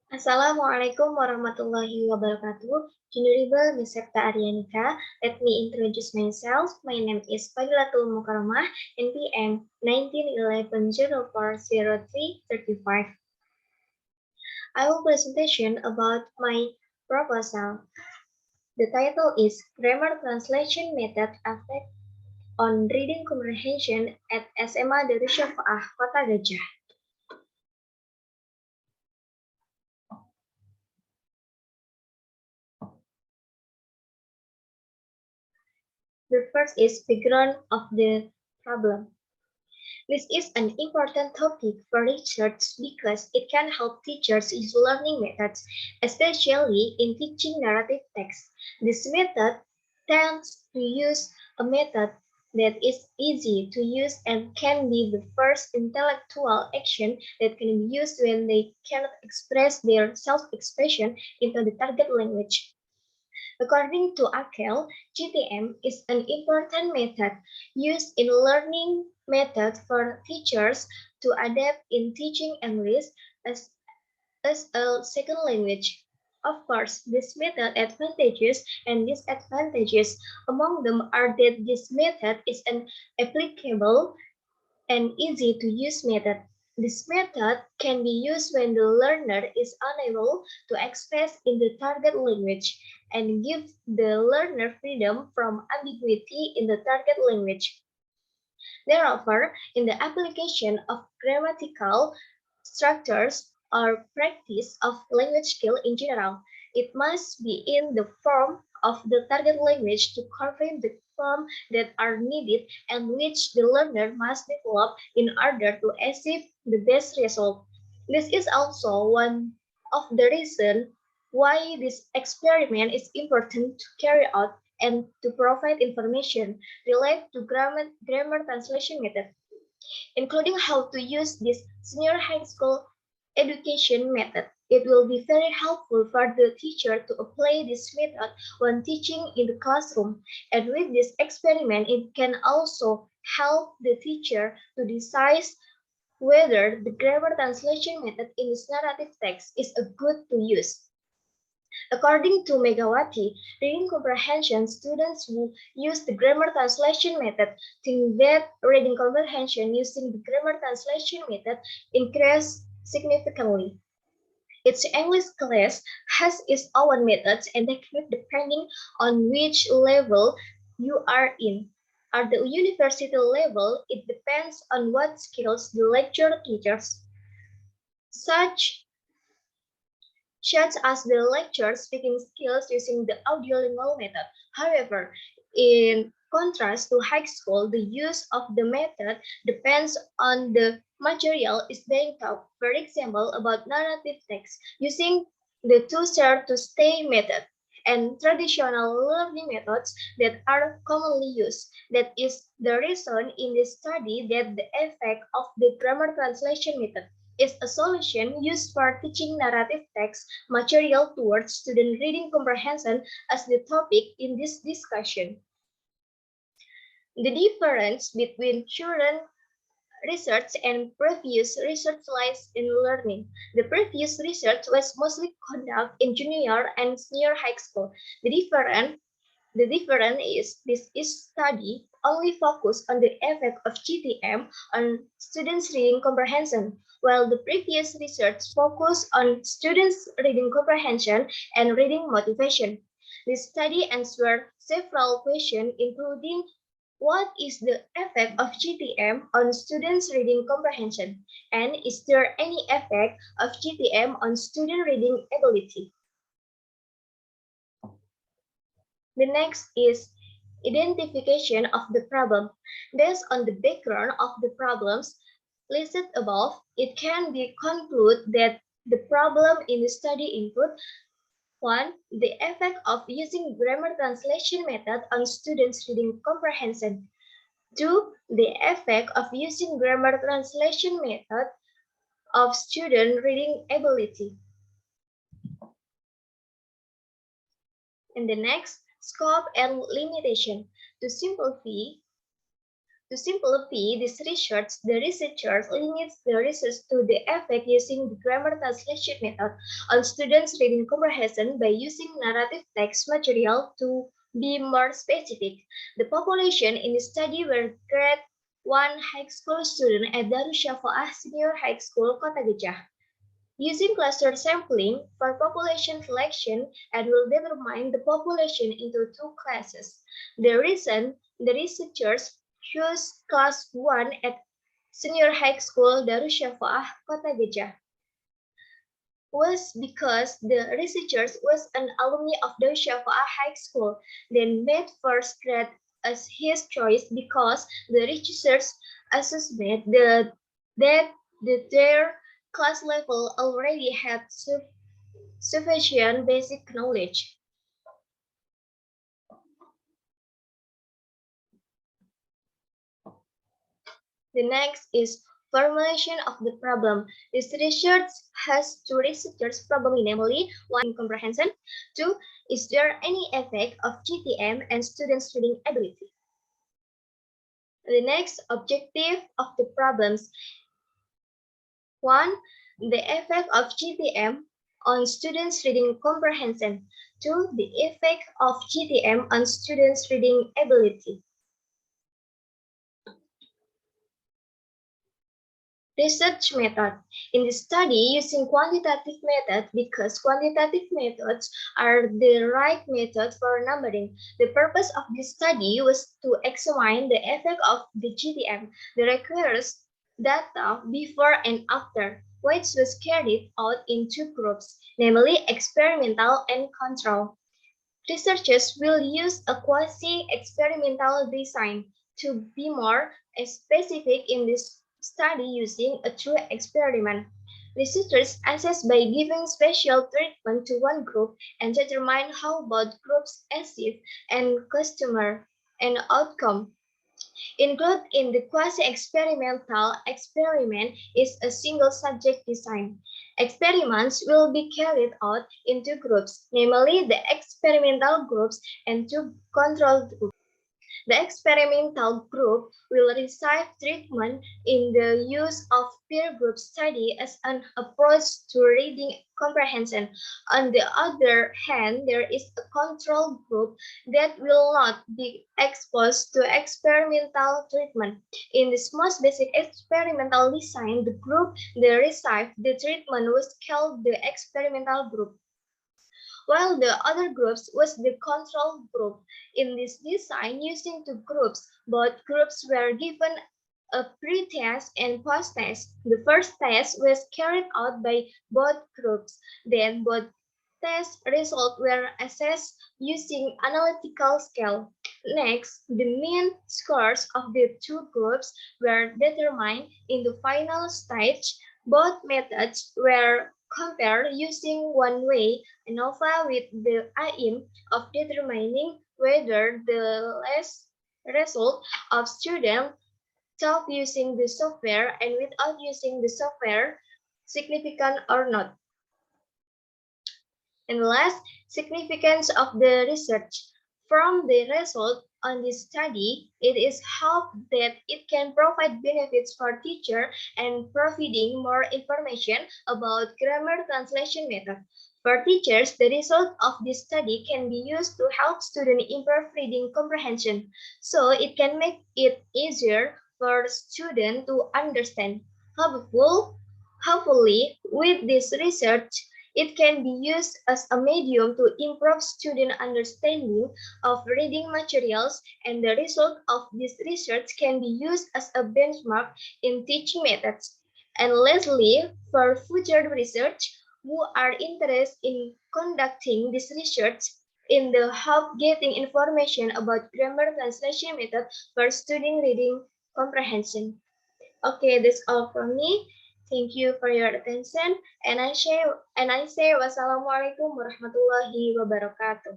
Assalamualaikum warahmatullahi wabarakatuh. Honorable Ms. Septa Arianika, let me introduce myself. My name is Fadilatul Mukarromah, NPM 1911040335. I will presentation about my proposal. The title is Grammar Translation Method Effect on Reading Comprehension at SMA Darussyafa'ah Kota Gajah. The first is background of the problem. This is an important topic for research because it can help teachers use learning methods, especially in teaching narrative text. This method tends to use a method that is easy to use and can be the first intellectual action that can be used when they cannot express their self-expression into the target language. According to Akel, GTM is an important method used in learning method for teachers to adapt in teaching English as, as a second language. Of course, this method advantages and disadvantages. Among them are that this method is an applicable and easy to use method. This method can be used when the learner is unable to express in the target language and gives the learner freedom from ambiguity in the target language. Moreover, in the application of grammatical structures or practice of language skill in general, it must be in the form of the target language to confirm the form that are needed and which the learner must develop in order to achieve the best result. This is also one of the reasons why this experiment is important to carry out and to provide information related to grammar translation method, including how to use this senior high school education method. It will be very helpful for the teacher to apply this method when teaching in the classroom. And with this experiment, it can also help the teacher to decide whether the grammar translation method in this narrative text is a good to use. According to Megawati, reading comprehension students who use the grammar translation method think that reading comprehension using the grammar translation method increases significantly. Each English class has its own methods and technique depending on which level you are in. At the university level, it depends on what skills the lecturer teaches. Such as the lecture speaking skills using the audiolingual method. However, in contrast to high school, the use of the method depends on the material is being taught. For example, about narrative text, using the to-share to-stay method and traditional learning methods that are commonly used. That is the reason in this study that the effect of the grammar translation method is a solution used for teaching narrative text material towards student reading comprehension as the topic in this discussion. The difference between current research and previous research lies in learning. The previous research was mostly conducted in junior and senior high school. The difference is this study only focused on the effect of GTM on students' reading comprehension, while the previous research focused on students' reading comprehension and reading motivation. This study answered several questions, including what is the effect of GTM on students' reading comprehension, and is there any effect of GTM on student reading ability? The next is identification of the problem. Based on the background of the problems listed above, it can be concluded that the problem in the study include 1. The effect of using grammar translation method on students' reading comprehension. 2. The effect of using grammar translation method of student reading ability. And the next, scope and limitation. To simplify, To simplify this research, the researchers limits the research to the effect using the grammar translation method on students' reading comprehension by using narrative text material to be more specific. The population in the study were grade 1 high school students at Darussafaah Senior High School, Kota Gejah. Using cluster sampling for population selection, and will determine the population into two classes. The reason the researchers chose class 1 at Senior High School Darussafaah, Kota Gejah was because the researchers was an alumni of Darussafaah High School, then made first grade as his choice because the researchers assessment that their class level already had sufficient basic knowledge. The next is formulation of the problem. This research has two researchers problem, namely one, comprehension, two, is there any effect of GTM and students' reading ability? The next objective of the problems. One, the effect of GTM on students' reading comprehension. Two, the effect of GTM on students' reading ability. Research method. In the study, using quantitative method because quantitative methods are the right method for numbering. The purpose of this study was to examine the effect of the GTM, the requires data before and after, which was carried out in two groups, namely experimental and control. Researchers will use a quasi-experimental design to be more specific in this study using a true experiment. Researchers assess by giving special treatment to one group and determine how both groups achieve and customer and outcome. Included in the quasi-experimental experiment is a single subject design. Experiments will be carried out in two groups, namely the experimental groups and two control groups. The experimental group will receive treatment in the use of peer group study as an approach to reading comprehension. On the other hand, there is a control group that will not be exposed to experimental treatment. In this most basic experimental design, the group that received the treatment was called the experimental group, while the other groups was the control group. In this design, using two groups, both groups were given a pre-test and post-test. The first test was carried out by both groups. Then both test results were assessed using analytical scale. Next, the mean scores of the two groups were determined in the final stage. Both methods were compared using one-way ANOVA with the aim of determining whether the last result of students taught using the software and without using the software significant or not. And last, significance of the research. From the result on this study, it is hoped that it can provide benefits for teachers and providing more information about grammar translation method. For teachers, the result of this study can be used to help students improve reading comprehension, so it can make it easier for students to understand. Hopefully, with this research, it can be used as a medium to improve student understanding of reading materials, and the result of this research can be used as a benchmark in teaching methods. And lastly, for future research who are interested in conducting this research in the hope getting information about grammar translation method for student reading comprehension. Okay, that's all from me. Thank you for your attention. And I say wassalamualaikum warahmatullahi wabarakatuh.